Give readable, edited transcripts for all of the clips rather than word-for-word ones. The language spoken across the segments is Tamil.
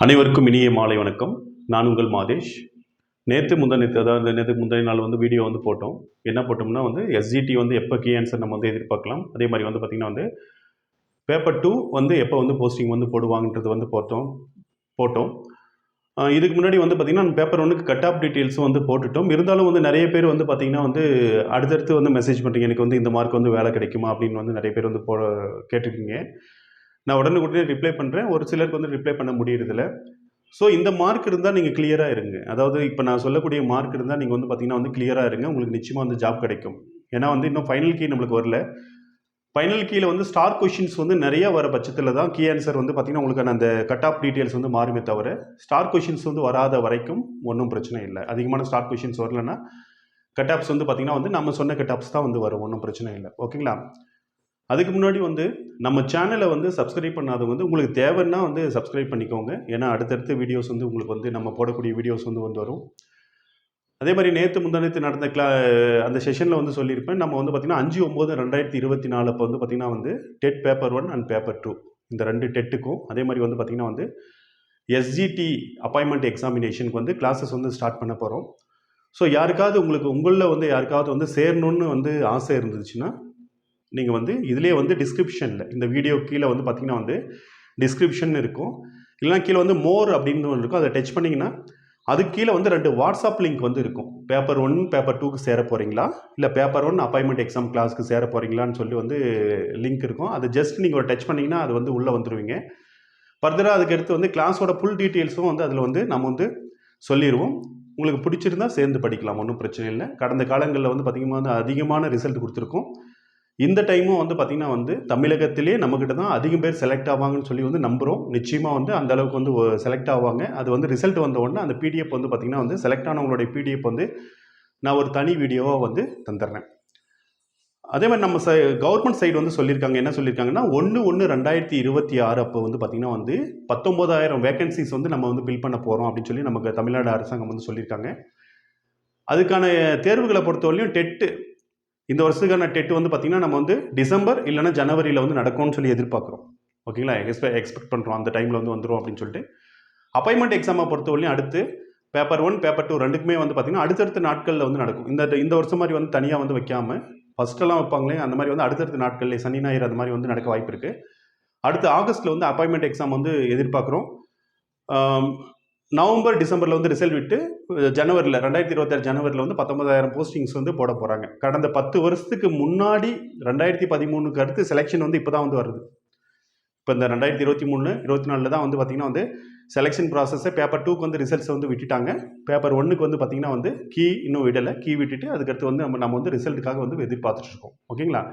அனைவருக்கும் இனிய மாலை வணக்கம். நான் உங்கள் மாதேஷ். நேற்று முந்தைய நாள் வீடியோ போட்டோம். என்ன போட்டோம்னா எஸ்ஜிடி எப்போ கீ ஆன்சர் நம்ம எதிர்பார்க்கலாம். அதே மாதிரி பார்த்திங்கன்னா பேப்பர் 2 எப்போ போஸ்டிங் போடுவாங்கன்றது போட்டோம். இதுக்கு முன்னாடி பார்த்திங்கன்னா பேப்பர் 1க்கு கட் ஆஃப் டீட்டெயில்ஸும் போட்டுட்டோம். இருந்தாலும் நிறைய பேர் பார்த்திங்கன்னா அடுத்தடுத்து மெசேஜ் பண்ணுறீங்க, எனக்கு இந்த மார்க் வேலை கிடைக்குமா அப்படின்னு நிறைய பேர் கேட்டிருக்கீங்க. நான் உடனுக்குடனே ரிப்ளை பண்ணுறேன். ஒரு சிலருக்கு ரிப்ளை பண்ண முடியறதில்ல. ஸோ இந்த மார்க் இருந்தால் நீங்கள் கிளியராக இருங்க. அதாவது இப்போ நான் சொல்லக்கூடிய மார்க் இருந்தால் நீங்கள் பார்த்தீங்கன்னா கிளியராக இருங்க. உங்களுக்கு நிச்சயமாக ஜாப் கிடைக்கும். ஏன்னா இன்னும் ஃபைனல் கீ நம்மளுக்கு வரல. ஃபைனல் கீழே ஸ்டார் கொஷின்ஸ் நிறைய வர பட்சத்தில் தான் கீ ஆன்சர் பார்த்தீங்கன்னா உங்களுக்கான அந்த கட் ஆஃப் டீட்டெயில்ஸ் மாறுமே தவிர ஸ்டார் கொஷின்ஸ் வராத வரைக்கும் ஒன்றும் பிரச்சனை இல்லை. அதிகமான ஸ்டார் கொஷின்ஸ் வரலன்னா கட் ஆஃப்ஸ் பார்த்தீங்கன்னா நம்ம சொன்ன கட் ஆஃப்ஸ் தான் வரும். ஒன்றும் பிரச்சனை இல்லை. ஓகேங்களா? அதுக்கு முன்னாடி நம்ம சேனலை சப்ஸ்கிரைப் பண்ணாதவங்க உங்களுக்கு தேவைன்னா சப்ஸ்கிரைப் பண்ணிக்கோங்க. ஏன்னா அடுத்தடுத்த வீடியோஸ் உங்களுக்கு நம்ம போடக்கூடிய வீடியோஸ் வரும். அதே மாதிரி முந்தானேத்து நடந்த அந்த செஷனில் சொல்லியிருப்பேன். நம்ம பார்த்திங்கன்னா 5/9/2024 அப்போ பார்த்திங்கன்னா டெட் பேப்பர் 1 அண்ட் பேப்பர் 2 இந்த 2 டெட்டுக்கும் அதே மாதிரி பார்த்திங்கன்னா எஸ்ஜிடி அப்பாயின்மெண்ட் எக்ஸாமினேஷனுக்கு கிளாஸஸ் ஸ்டார்ட் பண்ண போகிறோம். ஸோ யாருக்காவது உங்களில் யாருக்காவது சேரணுன்னு ஆசை இருந்துச்சுன்னா நீங்கள் இதிலே டிஸ்கிரிப்ஷனில் இந்த வீடியோ கீழே பார்த்திங்கன்னா டிஸ்கிரிப்ஷன் இருக்கும். இல்லைனா கீழே மோர் அப்படின்னு ஒன்று இருக்கும். அதை டச் பண்ணிங்கன்னா அதுக்கு கீழே 2 வாட்ஸ்அப் லிங்க் இருக்கும். பேப்பர் 1 பேப்பர் 2க்கு சேர போகிறீங்களா, இல்லை பேப்பர் 1 அப்பாயின்மெண்ட் எக்ஸாம் கிளாஸ்க்கு சேர போகிறீங்களான்னு சொல்லி லிங்க் இருக்கும். அது ஜஸ்ட் நீங்கள் ஒரு டச் பண்ணிங்கன்னா அது உள்ளே வந்துடுவீங்க. ஃபர்தராக அதுக்கு எடுத்து கிளாஸோட ஃபுல் டீட்டெயில்ஸும் அதில் நம்ம சொல்லிடுவோம். உங்களுக்கு பிடிச்சிருந்தா சேர்ந்து படிக்கலாம், ஒன்றும் பிரச்சனை இல்லை. கடந்த காலங்களில் பார்த்திங்கன்னா அதிகமான ரிசல்ட் கொடுத்துருக்கோம். இந்த டைமும் பார்த்திங்கன்னா தமிழகத்திலே நம்மக்கிட்ட தான் அதிகம் பேர் செலக்ட் ஆவாங்கன்னு சொல்லி நம்புகிறோம். நிச்சயமாக அந்த அளவுக்கு செலக்ட் ஆவாங்க. அது ரிசல்ட் வந்த உடனே அந்த பிடிஎஃப் பார்த்திங்கன்னா செலக்ட் ஆனவங்களுடைய பிடிஎஃப் நான் ஒரு தனி வீடியோவாக தந்துடுறேன். அதே மாதிரி நம்ம கவர்மெண்ட் சைடு சொல்லியிருக்காங்க. என்ன சொல்லியிருக்காங்கன்னா 1/1/2026 அப்போ பார்த்திங்கன்னா 19,000 வேகன்சிஸ் நம்ம ஃபில் பண்ண போகிறோம் அப்படின்னு சொல்லி நமக்கு தமிழ்நாடு அரசாங்கம் சொல்லியிருக்காங்க. அதுக்கான தேர்வுகளை பொறுத்தவரையும் டெட்டு இந்த வருஷத்துக்கான டெட் பார்த்திங்கன்னா நம்ம டிசம்பர் இல்லைனா ஜனவரியில் நடக்கும்னு சொல்லி எதிர்பார்க்குறோம். ஓகேங்களா? எக்ஸ்பெக்ட் பண்ணுறோம் அந்த டைமில் வந்துடும் அப்படின்னு சொல்லிட்டு. அப்பாயின்மெண்ட் எக்ஸாமை பொறுத்தவரையும் அடுத்து பேப்பர் 1 பேப்பர் 2 ரெண்டுக்குமே பார்த்திங்கன்னா அடுத்தடுத்த நாட்களில் நடக்கும். இந்த வருஷம் மாதிரி தனியாக வைக்காமல் ஃபஸ்ட்டெல்லாம் வைப்பாங்களே அந்த மாதிரி அடுத்தடுத்த நாட்களில் சனி ஞாயிறு அது மாதிரி நடக்க வாய்ப்பு இருக்குது. அடுத்து ஆகஸ்ட்டில் அப்பாயின்மெண்ட் எக்ஸாம் எதிர்பார்க்குறோம். நவம்பர் டிசம்பரில் ரிசல்ட் விட்டு ஜனவரியில் 2026 ஜனவரியில் 19,000 போஸ்டிங்ஸ் போட போகிறாங்க. கடந்த 10 வருஷத்துக்கு முன்னாடி 2013க்கு அடுத்து செலெக்ஷன் இப்போ தான் வருது. இப்போ இந்த 2023 24 தான் பார்த்திங்கன்னா செலெக்ஷன் ப்ராசஸை பேப்பர் 2க்கு ரிசல்ட்ஸ் விட்டுட்டாங்க. பேப்பர் 1க்கு பார்த்திங்கன்னா கீ இன்னும் விடலை. கீ விட்டுட்டு அதுக்கடுத்து நம்ம ரிசல்ட்டுக்காக எதிர்பார்த்துட்டு இருக்கோம். ஓகேங்களா?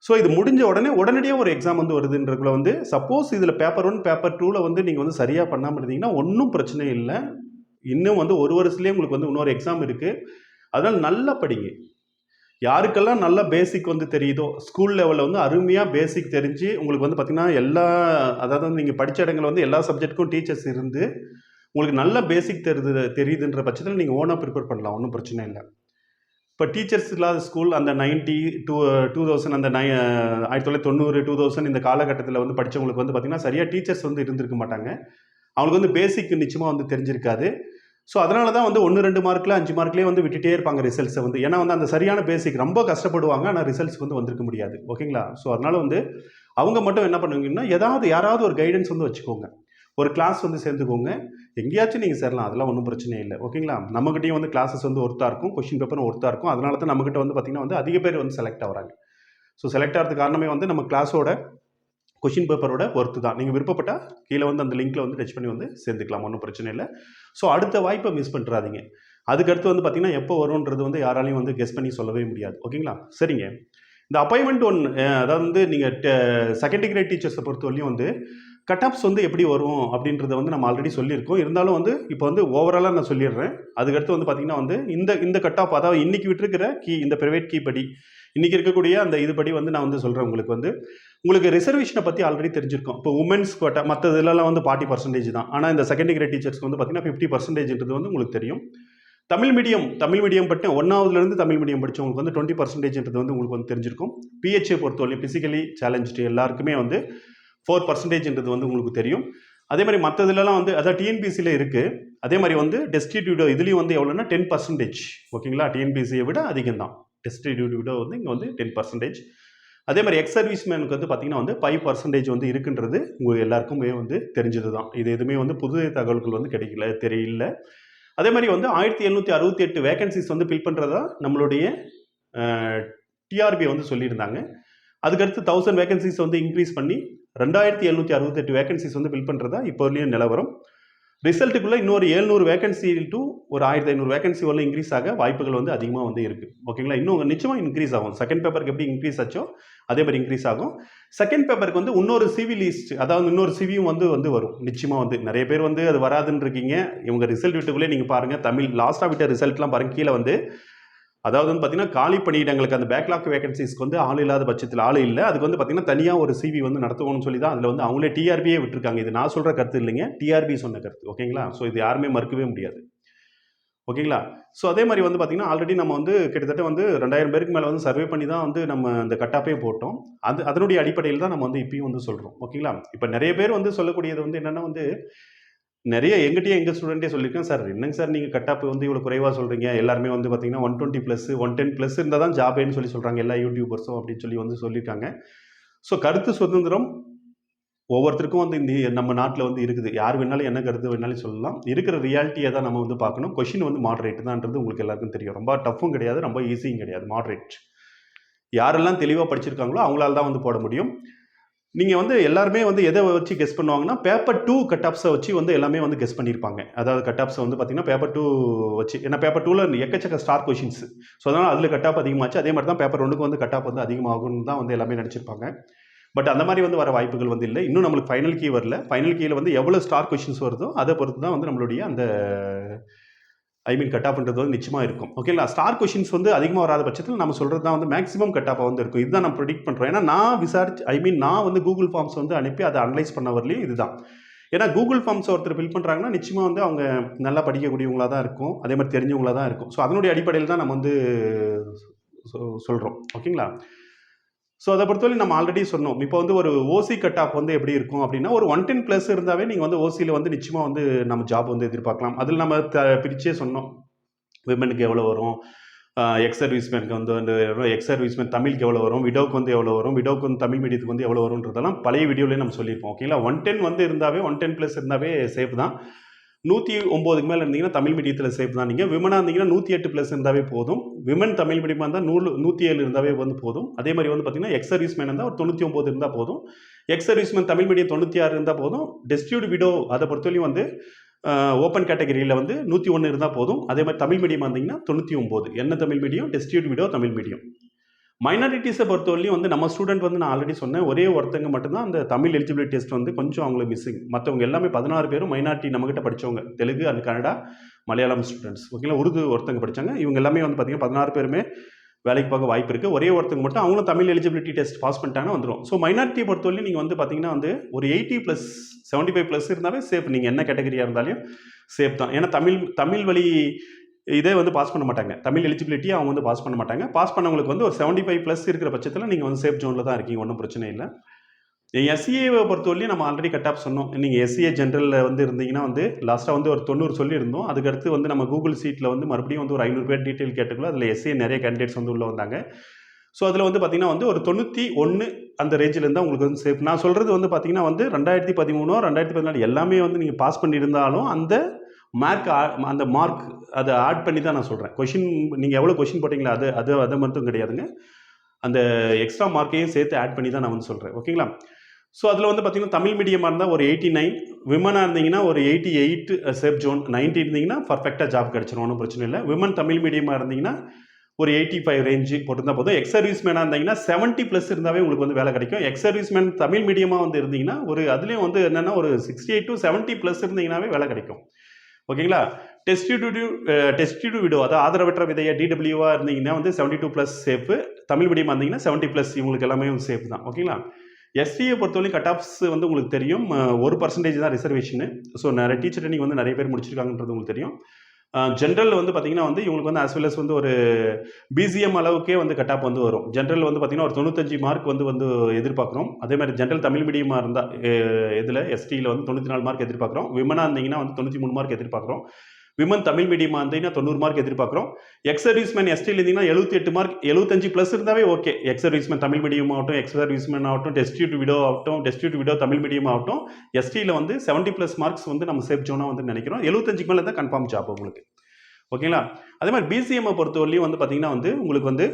ஸோ இது முடிஞ்ச உடனடியாக ஒரு எக்ஸாம் வருதுன்றதுக்குள்ள சப்போஸ் இதில் பேப்பர் 1 பேப்பர் 2ல் நீங்கள் சரியாக பண்ணாமல் இருந்தீங்கன்னா ஒன்றும் பிரச்சனை இல்லை. இன்னும் ஒரு வருஷத்துலேயே உங்களுக்கு இன்னொரு எக்ஸாம் இருக்குது. அதனால் நல்லா படிங்க. யாருக்கெல்லாம் நல்ல பேசிக் தெரியுதோ ஸ்கூல் லெவலில் அருமையாக பேசிக் தெரிஞ்சு உங்களுக்கு பார்த்திங்கன்னா எல்லா அதாவது நீங்கள் படித்த இடங்கள் எல்லா சப்ஜெக்ட்டுக்கும் டீச்சர்ஸ் இருந்து உங்களுக்கு நல்ல பேசிக் தெரியுதுன்ற பட்சத்தில் நீங்கள் ஓனாக ப்ரிப்பேர் பண்ணலாம், ஒன்றும் பிரச்சனை இல்லை. இப்போ டீச்சர்ஸ் இல்லாத ஸ்கூல் அந்த 2000 அந்த 1990 2000 இந்த காலகட்டத்தில் படித்தவங்களுக்கு பார்த்திங்கன்னா சரியாக டீச்சர்ஸ் இருந்திருக்க மாட்டாங்க. அவங்களுக்கு பேசிக் நிச்சயமாக தெரிஞ்சிருக்காது. ஸோ அதனால தான் 1-2 மார்க்கில் 5 மார்க்லேயே விட்டுட்டே இருப்பாங்க ரிசல்ட்ஸை. ஏன்னா அந்த சரியான பேசிக் ரொம்ப கஷ்டப்படுவாங்க. ஆனால் ரிசல்ட்ஸ் வந்திருக்க முடியாது. ஓகேங்களா? ஸோ அதனால் அவங்க மட்டும் என்ன பண்ணுவீங்கன்னா யாராவது ஒரு கைடன்ஸ் வச்சுக்கோங்க. ஒரு கிளாஸ் சேர்ந்துக்கோங்க. எங்கேயாச்சும் நீங்கள் சேரலாம், அதெல்லாம் ஒன்றும் பிரச்சனை இல்லை. ஓகேங்களா? நம்மகிட்டையும் கிளாஸஸ் ஒர்த்தாக இருக்கும், கொஷின் பேப்பரும் ஒர்த்தாக இருக்கும். அதனால தான் நம்மகிட்ட பார்த்திங்கன்னா அதிக பேர் செலக்ட் ஆகிறாங்க. ஸோ செலக்ட் ஆகிறதுக்கு காரணமே நம்ம கிளாஸோட கொஷின் பேப்பரோட ஒர்த்து தான். நீங்கள் விருப்பப்பட்டால் கீழே அந்த லிங்க்கில் டச் பண்ணி சேர்ந்துக்கலாம், ஒன்றும் பிரச்சனை இல்லை. ஸோ அடுத்த வாய்ப்பை மிஸ் பண்ணுறாதீங்க. அதுக்கடுத்து பார்த்திங்கன்னா எப்போ வரும்ன்றது யாராலையும் கெஸ் பண்ணி சொல்லவே முடியாது. ஓகேங்களா? சரிங்க. இந்த அப்பாயின்மெண்ட் 1 அதாவது நீங்கள் செகண்ட் கிரேட் டீச்சர்ஸை பொறுத்தவரையும் கட் ஆஃப்ஸ் எப்படி வரும் அப்படின்றத நம்ம ஆல்ரெடி சொல்லியிருக்கோம். இருந்தாலும் இப்போ ஓவராலாக நான் சொல்லிடுறேன். அதுக்கடுத்து பார்த்திங்கன்னா இந்த கட் ஆஃப் அதாவது இன்றைக்கி விட்டுருக்கிற கீ இந்த ப்ரைவேட் கீ படி இன்றைக்கி இருக்கக்கூடிய அந்த இதுபடி நான் சொல்கிறேன். உங்களுக்கு ரிசர்வேஷனை பற்றி ஆல்ரெடி தெரிஞ்சிருக்கும். இப்போ உமன்ஸ் கோட்டா மற்ற இதெல்லாம் 40% தான். ஆனால் இந்த செகண்ட் கிரேட் டீச்சர்ஸ்க்கு பார்த்திங்கன்னா 50%ன்றது உங்களுக்கு தெரியும். தமிழ் மீடியம் பற்றி 1ஆவதுலேருந்து தமிழ் மீடியம் படித்தவங்களுக்கு 20%ன்றது உங்களுக்கு தெரிஞ்சிருக்கும். பிஹெச்ஏ பொறுத்தவரை பிசிக்கலி சேலஞ்சு எல்லாருக்குமே 4%ன்றது உங்களுக்கு தெரியும். அதே மாதிரி மற்றதுலலாம் வந்து அதாவது டிஎன்பிசியில் இருக்குது. அதே மாதிரி வந்து டெஸ்டிடியூடோ இதுலேயும் வந்து எவ்வளோன்னா 10%. ஓகேங்களா, டிஎன்பிசியை விட அதிகம் தான். டெஸ்டிடியூடோ வந்து இங்கே வந்து 10%. அதே மாதிரி எக்ஸ் சர்வீஸ்மேனுக்கு வந்து பார்த்திங்கன்னா வந்து 5% வந்து இருக்குன்றது உங்களுக்கு எல்லாருக்குமே வந்து தெரிஞ்சது தான். இது எதுவுமே வந்து புது தகவல்கள் வந்து கிடைக்கல, தெரியல. அதே மாதிரி வந்து 1768 வேகன்சிஸ் வந்து ஃபில் பண்ணுறதா நம்மளுடைய டிஆர்பி வந்து சொல்லியிருந்தாங்க. அதுக்கடுத்து 1000 வேகன்சிஸ் வந்து இன்க்ரீஸ் பண்ணி 2768 வேகன்சிஸ் வந்து ஃபில் பண்ணுறதா இப்போ வரலையும் நிலவரம். ரிசல்ட்டுக்குள்ளே இன்னொரு 700 வேகன்சி டு ஒரு 1500 வேகன்சி வரல இன்க்ரீஸ் ஆக வாய்ப்புகள் வந்து அதிகமாக வந்து இருக்குது. ஓகேங்களா, இன்னும் நிச்சயமாக இன்க்ரீஸ் ஆகும். செகண்ட் பேப்பருக்கு எப்படி இன்க்ரீஸ் ஆச்சோ அதே மாதிரி இன்க்ரீஸ் ஆகும். செகண்ட் பேப்பருக்கு வந்து இன்னொரு சிவி லிஸ்ட், அதாவது இன்னொரு சிவியும் வந்து வரும் நிச்சயமாக. வந்து நிறைய பேர் வந்து அது வராதுன்னு இருக்கீங்க. இவங்க ரிசல்ட் விட்டுக்குள்ளே நீங்கள் பாருங்கள், தமிழ் லாஸ்ட்டாக விட்ட ரிசல்ட்லாம் பாருங்கள். கீழே வந்து அதாவது வந்து பார்த்தீங்கன்னா காலி பணியிடங்களுக்கு அந்த பேக்லாக் வேகன்சிஸ்க்கு வந்து ஆள் இல்லாத பட்சத்தில் ஆள் இல்லை. அதுக்கு வந்து பார்த்தீங்கன்னா தனியாக ஒரு சிவி வந்து நடத்துவோம்னு சொல்லி தான் அதில் வந்து அவங்களே டிஆர்பியே விட்டுருக்காங்க. இது நான் சொல்கிற கருத்து இல்லைங்க, டிஆர்பி சொன்ன கருத்து. ஓகேங்களா, ஸோ இது யாருமே மறுக்கவே முடியாது. ஓகேங்களா, ஸோ அதே மாதிரி வந்து பார்த்தீங்கன்னா ஆல்ரெடி நம்ம வந்து கிட்டத்தட்ட வந்து 2000 பேருக்கு மேலே வந்து சர்வே பண்ணி தான் வந்து நம்ம அந்த கட்டாப்பே போட்டோம். அதனுடைய அடிப்படையில் தான் நம்ம வந்து இப்பயும் வந்து சொல்கிறோம். ஓகேங்களா, இப்போ நிறைய பேர் வந்து சொல்லக்கூடியது வந்து என்னென்னா வந்து நிறைய எங்கள் ஸ்டூடெண்ட்டே சொல்லியிருக்கேன், சார் என்னங்க சார் நீங்கள் கட்டாப்பு வந்து இவ்வளோ குறைவாக சொல்கிறீங்க, எல்லாருமே வந்து பார்த்தீங்கன்னா 120+, 110+ இருந்தால் தான் ஜாபேன்னு சொல்கிறாங்க எல்லா யூடியூபர்ஸும் அப்படின்னு சொல்லி வந்து சொல்லியிருக்காங்க. ஸோ கருத்து சுதந்திரம் ஒவ்வொருத்தருக்கும் வந்து இந்த நம்ம நாட்டில் வந்து இருக்குது. யார் வேணாலும் என்ன கருத்து வேணாலும் சொல்லலாம். இருக்கிற ரியாலிட்டியை தான் நம்ம வந்து பார்க்கணும். கொஷின் வந்து மாடரேட் தான்ன்றது உங்களுக்கு எல்லாருக்கும் தெரியும். ரொம்ப டஃப்பும் கிடையாது, ரொம்ப ஈஸியும் கிடையாது, மாடரேட். யாரெல்லாம் தெளிவாக படிச்சிருக்காங்களோ அவங்களால தான் வந்து போட முடியும். நீங்கள் வந்து எல்லாருமே வந்து எதை வச்சு கெஸ் பண்ணுவாங்கன்னா பேப்பர் 2 கட் ஆஃப்ஸை வச்சு வந்து எல்லாமே வந்து கெஸ் பண்ணியிருப்பாங்க. அதாவது கட் ஆஃப்ஸை வந்து பார்த்தீங்கன்னா பேப்பர் 2 வச்சு, ஏன்னா பேப்பர் 2ல் எக்கச்சக்க ஸ்டார் கொஷின்ஸ். ஸோ அதனால் அதில் கட் ஆஃப் அதிகமாச்சு. அதே மாதிரி தான் பேப்பர் 1க்கு வந்து கட் ஆஃப் வந்து அதிகமாகும்னு தான் வந்து எல்லாமே நினச்சிருப்பாங்க. பட் அந்த மாதிரி வந்து வர வாய்ப்புகள் வந்து இல்லை. இன்னும் நம்மளுக்கு ஃபைனல் கீ வரல. ஃபைனல் கீயில் வந்து எவ்வளோ ஸ்டார் கொஷின்ஸ் வருதோ அதை பொறுத்து தான் வந்து நம்மளுடைய அந்த கட் ஆஃப்ன்றது வந்து நிச்சயமாக இருக்கும். ஓகேங்களா, ஸ்டார் கொஷின்ஸ் வந்து அதிகமாக வராத பட்சத்தில் நம்ம சொல்கிறது தான் வந்து மேக்ஸிமம் கட் ஆஃபாக வந்து இருக்கும். இதுதான் நான் ப்ரெடிக்ட் பண்ணுறேன். ஏன்னா நான் விசாரிச்சு நான் வந்து கூகுள் ஃபார்ம்ஸ் வந்து அனுப்பி அதை அனலைஸ் பண்ண வரலையும் இதுதான். ஏன்னா கூகுள் ஃபார்ம்ஸ் ஒருத்தர் ஃபில் பண்ணுறாங்கன்னா நிச்சயமாக வந்து அவங்க நல்லா படிக்கக்கூடியவங்களாக தான் இருக்கும், அதே மாதிரி தெரிஞ்சவங்களாக தான் இருக்கும். ஸோ அதனுடைய அடிப்படையில் தான் நம்ம வந்து சொல்கிறோம். ஓகேங்களா, ஸோ அதை பொறுத்தவரை நம்ம ஆல்ரெடி சொன்னோம். இப்போ வந்து ஒரு ஓசி கட் ஆஃப் வந்து எப்படி இருக்கும் அப்படின்னா ஒரு 110+ இருந்தாவே நீங்கள் வந்து ஓசியில் வந்து நிச்சயமாக வந்து நம்ம ஜாப் வந்து எதிர்பார்க்கலாம். அதில் நம்ம பிரிச்சே சொன்னோம். விமனுக்கு எவ்வளோ வரும், எக்ஸ் சர்வீஸ்மேனுக்கு வந்து எக்ஸ் சர்வீஸ்மேன் தமிழுக்கு எவ்வளோ வரும், விடோக்கு வந்து எவ்வளோ வரும், விடோக்கு வந்து தமிழ் மீடியத்துக்கு வந்து எவ்வளோ வரும்ன்றதெல்லாம் பழைய வீடியோலேயே நம்ம சொல்லியிருப்போம். ஓகேங்களா, 110 வந்து இருந்தாவே 110+ இருந்தாவே சேஃப் தான். 109க்கு மேலே இருந்தீங்கன்னா தமிழ் மீடியத்தில் சேஃப் தான். நீங்கள் விமனாக இருந்தீங்கன்னா 108+ இருந்தாவே போதும். விமன் தமிழ் மீடியமாக இருந்தால் 107 இருந்தாவே வந்து போதும். அதே மாதிரி வந்து பார்த்தீங்கன்னா எக்ஸ் சர்வீஸ்மேன் இருந்தால் ஒரு 99 இருந்தால் போதும். எக்ஸ் சர்வீஸ்மேன் தமிழ் மீடியம் 96 இருந்தால் போதும். டெஸ்டியூட் விடோ அதை பொறுத்தவரையும் வந்து ஓப்பன் கேட்டகரியில் வந்து 101 இருந்தால் போதும். அதே மாதிரி தமிழ் மீடியமாக இருந்தீங்கன்னா 99. என்ன Tamil medium, destitute widow Tamil medium. மைனாரிட்டிஸை பொறுத்தவரையும் வந்து நம்ம ஸ்டூடெண்ட் வந்து நான் ஆல்ரெடி சொன்னேன், ஒரே ஒருத்தங்க மட்டும்தான் அந்த தமிழ் எலிஜிபிலிட்டி டெஸ்ட் வந்து கொஞ்சம் அவங்களுக்கு மிஸ்ஸிங். மற்றவங்க எல்லாமே 16 பேரும் மைனாரிட்டி நம்மகிட்ட படித்தவங்க, தெலுங்கு அண்ட் கன்னடா மலையாளம் ஸ்டூடெண்ட்ஸ். ஓகேங்களா, உருது ஒருத்தங்க படித்தாங்க. இவங்க எல்லாமே வந்து பார்த்திங்கன்னா 16 பேருமே வேலைக்கு பார்க்க வாய்ப்பு இருக்குது. ஒரே ஒருத்தங்க மட்டும் அவங்களும் தமிழ் எலிஜிபிலிட்டி டெஸ்ட் பாஸ் பண்ணிட்டாங்கன்னா வந்துடும். ஸோ மைனாரிட்டியை பொறுத்தவரையும் நீங்கள் வந்து பார்த்தீங்கன்னா வந்து ஒரு 80+, 75+ இருந்தாவே சேஃப். நீங்கள் என்ன கேட்டகரியாக இருந்தாலும் சேஃப் தான். ஏன்னா தமிழ் வழி இதே வந்து பாஸ் பண்ண மாட்டாங்க. தமிழ் எலிஜிபிலிட்டியை அவங்க வந்து பாஸ் பண்ண மாட்டாங்க. பாஸ் பண்ணவங்களுக்கு வந்து ஒரு 75+ இருக்கிற பட்சத்தில் நீங்கள் வந்து சேஃப் ஜோனில் தான் இருக்கீங்க, ஒன்றும் பிரச்சனை இல்லை. எஸ்சிஏவை பொறுத்தவரையும் நம்ம ஆல்ரெடி கட் ஆஃப் சொன்னோம். நீங்கள் எஸ்சிஏ ஜென்ரலில் வந்து இருந்தீங்கன்னா வந்து லாஸ்ட்டாக வந்து ஒரு 90 சொல்லியிருந்தோம். அதுக்கடுத்து வந்து நம்ம கூகுள் சீட்டில் வந்து மறுபடியும் வந்து ஒரு 500 பேர் டீட்டெயில் கேட்டுக்கல. அதில் எஸ்சிஏ நிறைய கேண்டிடேட்ஸ் வந்து உள்ளே வந்தாங்க. ஸோ அதில் வந்து பார்த்திங்கன்னா வந்து ஒரு 91 அந்த ரேஞ்சில் இருந்தால் உங்களுக்கு வந்து சேஃப். நான் சொல்கிறது வந்து பார்த்திங்கன்னா வந்து 2013 2014 எல்லாமே வந்து நீங்கள் பாஸ் பண்ணியிருந்தாலும் அந்த மார்க் அதை ஆட் பண்ணி தான் நான் சொல்கிறேன். கொஷின் நீங்கள் எவ்வளோ கொஷின் போட்டிங்களா அதை மட்டும் கிடையாதுங்க, அந்த எக்ஸ்ட்ரா மார்க்கையும் சேர்த்து ஆட் பண்ணி தான் நான் வந்து சொல்கிறேன். ஓகேங்களா, ஸோ அதில் வந்து பார்த்திங்கன்னா தமிழ் மீடியமாக இருந்தால் ஒரு 89, விமனாக இருந்தீங்கன்னா ஒரு 88 சேஃப் ஜோன், 90 இருந்தீங்கன்னா பர்ஃபெக்டாக ஜாப் கிடச்சிடும், ஒன்றும் பிரச்சனை இல்லை. விமன் தமிழ் மீடியமாக இருந்தீங்கன்னா ஒரு 85 ரேஞ்சு போட்டிருந்தால் போதும். எக்ஸ் சர்வீஸ்மேனாக இருந்தீங்கன்னா 70+ இருந்தாவே உங்களுக்கு வந்து வேலை கிடைக்கும். எக்ஸ் சர்வீஸ்மேன் தமிழ் மீடியமாக வந்து இருந்தீங்கன்னா ஒரு அதுலேயும் வந்து என்னென்னா ஒரு 68 to 70+ இருந்தீங்கன்னாவே வேலை கிடைக்கும். ஓகேங்களா, டெஸ்டிடியூட் விடோ அதாவது ஆதரவற்ற விதைய டிடபிள்யூவாக இருந்தீங்கன்னா வந்து 72+ சேஃபு. தமிழ் மீடியமாக இருந்தீங்கன்னா 70+, இவங்களுக்கு எல்லாமே சேஃப் தான். ஓகேங்களா, எஸ்டியை பொறுத்தவரைக்கும் கட் ஆஃப்ஸ் வந்து உங்களுக்கு தெரியும் 1% தான் ரிசர்வேஷனு. ஸோ நிறைய டீச்சர் ட்ரைனிங் வந்து நிறைய பேர் முடிச்சிருக்காங்கன்றது உங்களுக்கு தெரியும். ஜென்ரல் வந்து பார்த்தீங்கன்னா வந்து இவங்களுக்கு வந்து as well as வந்து ஒரு பிசிஎம் அளவுக்கே வந்து கட் ஆஃப் வந்து வரும். ஜென்ரல் வந்து பார்த்தீங்கன்னா ஒரு 95 மார்க் வந்து எதிர்பார்க்குறோம். அதே மாதிரி ஜென்ரல் தமிழ் மீடியமா இருந்தால் இதில் எஸ்டியில் வந்து 94 மார்க் எதிர்பார்க்குறோம். விமனாக இருந்தீங்கன்னா வந்து 93 மார்க் எதிர்பார்க்குறோம். விமன் தமிழ் மீடியமா இருந்தீங்கன்னா 90 மார்க் எதிர்பார்க்குறோம். எக்ஸ் சர்வீஸ்மேன் எஸ்டியில் இருந்தீங்கன்னா 78 மார்க் 75 ப்ளஸ் இருந்தாவே okay. X serviceman Tamil medium ஆகட்டும், எக்ஸ் சர்வீஸ்மேன் ஆகட்டும், டெஸ்டியூட் விடோ ஆகட்டும், டெஸ்டியூட் விடோ தமிழ் மீடியம் ஆகட்டும், எஸ்டியில் வந்து 70 ப்ளஸ் மார்க்ஸ் வந்து நம்ம சேஃப் ஜோனாக வந்து நினைக்கிறோம். 75 மேலே தான் கன்ஃபார்ம் ஜாப் உங்களுக்கு. ஓகேங்களா? அதே மாதிரி பிசிஎம்மை பொறுத்தவரையிலையும் வந்து பார்த்தீங்கன்னா வந்து உங்களுக்கு வந்து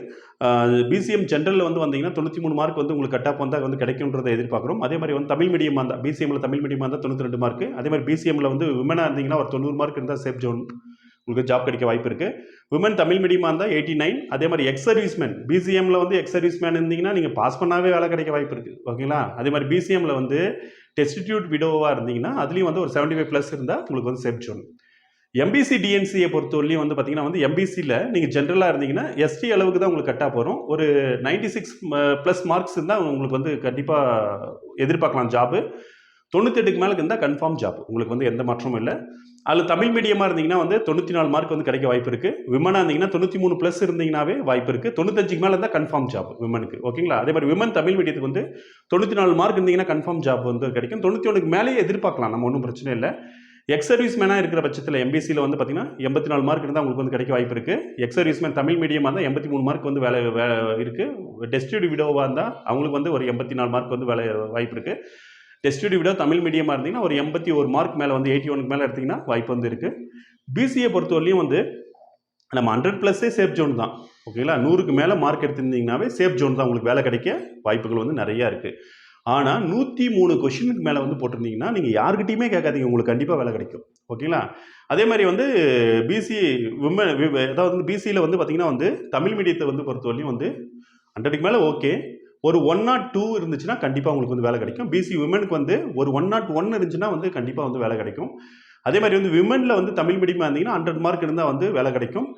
பிசிஎம் ஜென்ரலில் வந்து வந்தீங்கன்னா 93 மார்க் வந்து உங்களுக்கு கட் ஆஃப் வந்தால் வந்து கிடைக்குன்றதை எதிர்பார்க்குறோம். அதே மாதிரி வந்து தமிழ் மீடியமாக இருந்தால் பிசிஎம்மில் தமிழ் மீடியமாக இருந்தால் 92 மார்க். அதே மாதிரி பிசிஎம்மில் வந்து விமனாக இருந்தீங்கன்னா ஒரு 90 மார்க் இருந்தால் சேஃப் ஜோன் உங்களுக்கு ஜாப் கிடைக்க வாய்ப்பு இருக்குது. விமன் தமிழ் மீடியமாக இருந்தால் 89. அதே மாதிரி எக்ஸ் சர்வீஸ்மேன் பிசிஎம்மில் வந்து எக்ஸ் சர்வீஸ்மேன் இருந்தீங்கன்னா நீங்கள் பாஸ் பண்ணாவே வேலை கிடைக்க வாய்ப்பு இருக்குது. ஓகேங்களா? அதே மாதிரி பிசிஎம்மில் வந்து டெஸ்டிடியூட் விடோவாக இருந்தீங்கன்னா அதுலேயும் வந்து ஒரு 75 ப்ளஸ் இருந்தால் உங்களுக்கு வந்து சேஃப் ஜோன். எம்பிசி டிஎன்சியை பொறுத்தவரையிலையும் வந்து பார்த்தீங்கன்னா வந்து எம்பிசியில் நீங்கள் ஜென்ரலாக இருந்தீங்கன்னா எஸ்டி அளவுக்கு தான் உங்களுக்கு கட்டாக போகிறோம். ஒரு 96 ப்ளஸ் மார்க்ஸ் இருந்தால் உங்களுக்கு வந்து கண்டிப்பாக எதிர்பார்க்கலாம் ஜாப்பு. 98க்கு மேலே இருந்தால் கன்ஃபார்ம் ஜாப் உங்களுக்கு வந்து எந்த மாற்றமும் இல்லை. அதில் தமிழ் மீடியமாக இருந்தீங்கன்னா வந்து 94 மார்க் வந்து கிடைக்க வாய்ப்பு இருக்குது. விமனாக இருந்தீங்கன்னா 93 ப்ளஸ் இருந்தீங்கன்னாவே வாய்ப்பு இருக்குது. 95க்கு மேலே இருந்தால் கன்ஃபார்ம் ஜாப் விமனுக்கு. ஓகேங்களா? அதே மாதிரி விமன் தமிழ் மீடியத்துக்கு வந்து 94 மார்க் இருந்தீங்கன்னா கன்ஃபார்ம் ஜாப் வந்து கிடைக்கும். 91க்கு மேலேயே எதிர்பார்க்கலாம், நம்ம ஒன்றும் பிரச்சனை இல்லை. எக்ஸ் சர்வீஸ்மேனாக இருக்கிற பட்சத்தில் எம்பிசியில் வந்து பார்த்தீங்கன்னா 84 மார்க் இருந்தால் உங்களுக்கு வந்து கிடைக்க வாய்ப்பு இருக்குது. எக்ஸ் சர்வீஸ்மேன் தமிழ் மீடியமாக இருந்தால் 83 மார்க் வந்து வேலை இருக்குது. டெஸ்டியூட் விடோவாக இருந்தால் அவங்களுக்கு வந்து ஒரு 84 மார்க் வந்து வேலை வாய்ப்பு இருக்குது. டெஸ்டியூட் விடோ தமிழ் மீடியமாக இருந்தீங்கன்னா ஒரு 81 மார்க் மேலே வந்து 81க்கு மேலே எடுத்திங்கன்னா வாய்ப்பு வந்து இருக்குது. பிசிஏ பொறுத்தவரையிலையும் வந்து நம்ம 100+ சேஃப் ஜோன் தான். ஓகேங்களா? 100க்கு மேலே மார்க் எடுத்திருந்தீங்கன்னாவே சேஃப் ஜோன் தான், உங்களுக்கு வேலை கிடைக்க வாய்ப்புகள் வந்து நிறையா இருக்குது. ஆனால் 103 கொஷினுக்கு மேலே வந்து போட்டிருந்தீங்கன்னா நீங்கள் யாருக்கிட்டையுமே கேட்காதீங்க, உங்களுக்கு கண்டிப்பாக வேலை கிடைக்கும். ஓகேங்களா? அதே மாதிரி வந்து பிசி விமன் அதாவது வந்து பிசியில் வந்து பார்த்தீங்கன்னா வந்து தமிழ் மீடியத்தை வந்து பொறுத்தவரையும் வந்து 100க்கு மேலே ஓகே. ஒரு 102 இருந்துச்சுன்னா கண்டிப்பாக உங்களுக்கு வந்து வேலை கிடைக்கும். பிசி விமனுக்கு வந்து ஒரு 101 இருந்துச்சுன்னா வந்து கண்டிப்பாக வந்து வேலை கிடைக்கும். அதே மாதிரி வந்து விமனில் வந்து தமிழ் மீடியமாக இருந்தீங்கன்னா 100 மார்க் இருந்தால் வந்து வேலை கிடைக்கும்.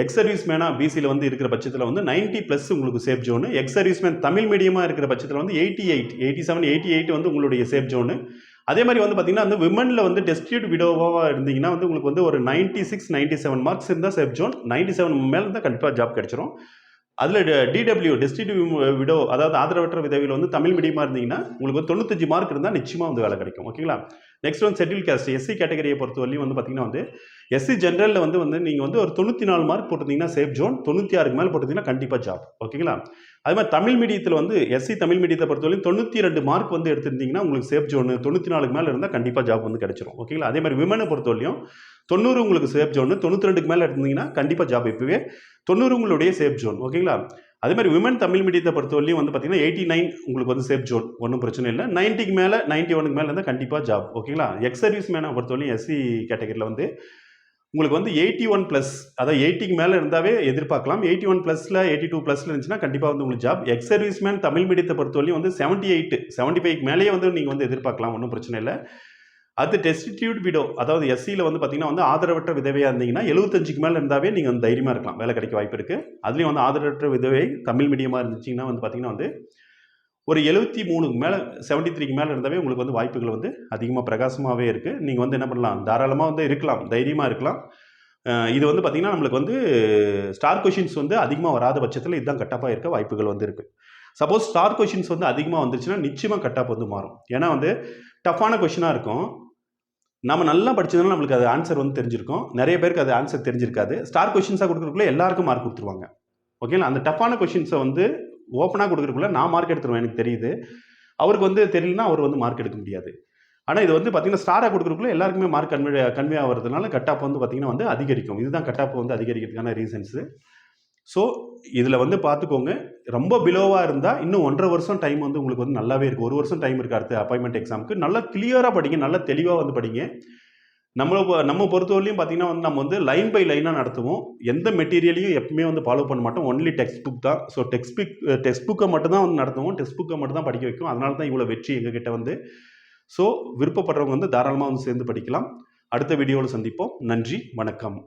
எக்ஸ் சர்வீஸ்மேனாக பிசியில் வந்து இருக்கிற பட்சத்தில் வந்து 90+ உங்களுக்கு safe zone. X serviceman Tamil மீடியமாக இருக்கிற பட்சத்தில் வந்து 88, 87, 88 வந்து உங்களுடைய சேஃப் ஜோனு. அதே மாதிரி வந்து பார்த்தீங்கன்னா அந்த விமனில் வந்து டெஸ்டியூட் விடோவாக இருந்தீங்கன்னா வந்து உங்களுக்கு வந்து ஒரு 96, 97 மார்க்ஸ் இருந்தால் சேஃப் ஜோன். 97 மேலே இருந்தால் கண்டிப்பாக ஜாப் கிடைச்சிரும். அதில் டிடபிள்யூ டெஸ்டிடியூ விடோ அதாவது ஆதரவற்ற விதவியில் வந்து தமிழ் மீடியமாக இருந்தீங்கன்னா உங்களுக்கு வந்து 95 மார்க் இருந்தால் நிச்சயமாக வந்து வேலை கிடைக்கும். ஓகேங்களா? நெக்ஸ்ட் வந்து ஷெட்யூல் காஸ்ட் எஸ்சி கேட்டகரியை பொறுத்தவரையும் வந்து பார்த்தீங்கன்னா வந்து எஸ்சி ஜென்ரலில் வந்து நீங்கள் வந்து ஒரு 94 மார்க் போட்டிருந்தீங்கன்னா சேஃப் ஜோன். 96க்கு மேலே போட்டிருந்தீங்கன்னா கண்டிப்பாக ஜாப். ஓகேங்களா? அது மாதிரி தமிழ் மீடியத்தில் வந்து எஸ்சி தமிழ் மீடியத்தை பொறுத்தவரையும் 92 மார்க் வந்து எடுத்திருந்தீங்கன்னா உங்களுக்கு சேஃப் ஜோன். 94க்கு மேலே இருந்தால் கண்டிப்பாக ஜாப் வந்து கிடைச்சிரும். ஓகேங்களா? அதே மாதிரி விமனை பொறுத்தவரையும் 90 உங்களுக்கு சேஃப் ஜோன். 92க்கு மேலே இருந்தீங்கன்னா கண்டிப்பாக ஜாப். இப்போவே 90 உங்களுடைய சேஃப் ஜோன். ஓகேங்களா? அதே மாதிரி விமன் தமிழ் மீடியத்தை பொறுத்தவரையும் வந்து பார்த்தீங்கன்னா 89 உங்களுக்கு வந்து சேஃப் ஜோன், ஒன்றும் பிரச்சனை இல்லை. 90க்கு மேலே 91க்கு மேலே இருந்தால் கண்டிப்பாக ஜாப். ஓகேங்களா? எக்ஸ் சர்வீஸ் மேனை பொறுத்தவரையும் எஸ்சி கேட்டகரியில் வந்து உங்களுக்கு வந்து 81+, அதாவது 80க்கு மேலே இருந்தாவே எதிர்பார்க்கலாம். 81+ல 82+ல இருந்துச்சுன்னா கண்டிப்பாக வந்து உங்களுக்கு job. Ex service man Tamil மீடியத்தை பொறுத்தவரையும் வந்து 78, 75க்கு மேலேயே வந்து நீங்கள் வந்து எதிர்பார்க்கலாம், ஒன்றும் பிரச்சனை இல்லை. அது டெஸ்டிடியூட் விடோ அதாவது எஸ்சியில் வந்து பார்த்தீங்கன்னா வந்து ஆதரவற்ற விதவையாக இருந்தீங்கன்னா 75க்கு மேலே இருந்தாவே நீங்கள் வந்து தைரியமாக இருக்கலாம், வேலை கிடைக்க வாய்ப்பு இருக்குது. அதுலேயும் வந்து ஆதரவற்ற விதவை தமிழ் மீடியமாக இருந்துச்சிங்கன்னா வந்து பார்த்தீங்கன்னா வந்து ஒரு 73க்கு மேலே 73க்கு மேலே இருந்தாவே உங்களுக்கு வந்து வாய்ப்புகள் வந்து அதிகமாக பிரகாசமாகவே இருக்குது. நீங்கள் வந்து என்ன பண்ணலாம், தாராளமாக வந்து இருக்கலாம், தைரியமாக இருக்கலாம். இது வந்து பார்த்திங்கன்னா நம்மளுக்கு வந்து ஸ்டார் கொஷின்ஸ் வந்து அதிகமாக வராத பட்சத்தில் இதுதான் கட்டாப்பாக இருக்க வாய்ப்புகள் வந்து இருக்குது. சப்போஸ் ஸ்டார் கொஷின்ஸ் வந்து அதிகமாக வந்துருச்சுன்னா நிச்சயமாக கட்டாப் வந்து மாறும். ஏன்னா வந்து டஃப்பான கொஷினாக இருக்கும். நம்ம நல்லா படிச்சதுனால நம்மளுக்கு அது ஆன்சர் வந்து தெரிஞ்சிருக்கும். நிறைய பேருக்கு அது ஆன்சர் தெரிஞ்சிருக்காது. ஸ்டார் கொஷின்ஸாக கொடுக்குறதுக்குள்ள எல்லாருக்கும் மார்க் கொடுத்துருவாங்க. ஓகேங்களா? அந்த டஃப்பான கொஷின்ஸை வந்து ஓப்பனாக கொடுக்குறதுக்குள்ள நான் மார்க் எடுத்துருவேன், எனக்கு தெரியுது. அவருக்கு வந்து தெரியலனா அவர் வந்து மார்க் எடுக்க முடியாது. ஆனால் இது வந்து பார்த்தீங்கன்னா ஸ்டாராக கொடுக்குறதுக்குள்ள எல்லாருக்குமே மார்க் கன்வே ஆகிறதுனால கட்டாப் வந்து பார்த்தீங்கன்னா வந்து அதிகரிக்கும். இதுதான் கட்டாப் வந்து அதிகரிக்கிறதுக்கான ரீசன்ஸு. ஸோ இதில் வந்து பார்த்துக்கோங்க, ரொம்ப பிலோவாக இருந்தால் இன்னும் 1.5 வருஷம் டைம் வந்து உங்களுக்கு வந்து நல்லாவே இருக்குது. 1 வருஷம் டைம் இருக்குது அடுத்த அப்பாயின்மெண்ட் எக்ஸாமுக்கு. நல்லா கிளியராக படிங்க, நல்லா தெளிவாக வந்து படிங்க. நம்ம பொறுத்தவரையிலையும் பார்த்தீங்கன்னா வந்து நம்ம வந்து லைன் பை லைனாக நடத்துவோம். எந்த மெட்டீரியலையும் எப்பவுமே வந்து ஃபாலோ பண்ண மாட்டோம். ஒன்லி டெக்ஸ்ட் புக் தான். ஸோ டெக்ஸ்ட் புக்கை மட்டும் தான் வந்து நடத்துவோம். டெக்ஸ்ட் புக்கை மட்டும் தான் படிக்க வைக்கும். அதனால தான் இவ்வளோ வெற்றி எங்ககிட்ட வந்து. ஸோ விருப்பப்படுறவங்க வந்து தாராளமாக வந்து சேர்ந்து படிக்கலாம். அடுத்த வீடியோவில் சந்திப்போம். நன்றி, வணக்கம்.